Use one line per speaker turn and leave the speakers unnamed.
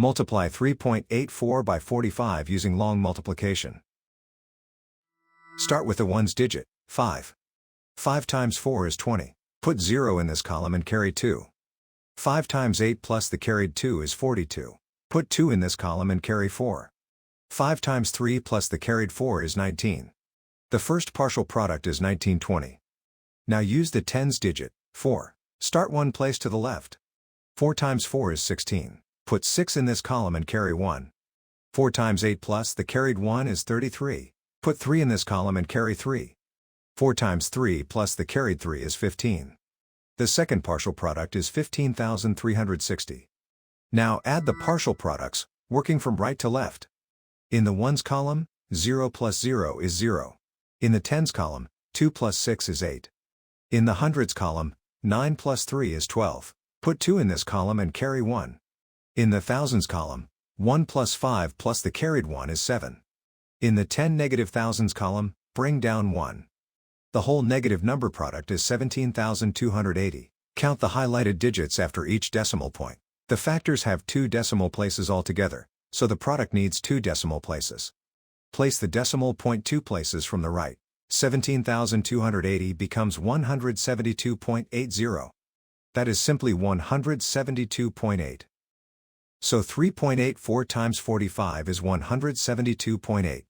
Multiply 3.84 by 45 using long multiplication. Start with the ones digit, 5. 5 times 4 is 20. Put 0 in this column and carry 2. 5 times 8 plus the carried 2 is 42. Put 2 in this column and carry 4. 5 times 3 plus the carried 4 is 19. The first partial product is 1920. Now use the tens digit, 4. Start one place to the left. 4 times 4 is 16. Put 6 in this column and carry 1. 4 times 8 plus the carried 1 is 33. Put 3 in this column and carry 3. 4 times 3 plus the carried 3 is 15. The second partial product is 15,360. Now add the partial products, working from right to left. In the ones column, 0 plus 0 is 0. In the tens column, 2 plus 6 is 8. In the hundreds column, 9 plus 3 is 12. Put 2 in this column and carry 1. In the thousands column, 1 plus 5 plus the carried 1 is 7. In the 10 negative thousands column, bring down 1. The whole negative number product is 17,280. Count the highlighted digits after each decimal point. The factors have 2 decimal places altogether, so the product needs 2 decimal places. Place the decimal point 2 places from the right. 17,280 becomes 172.80. That is simply 172.8. So 3.84 times 45 is 172.8.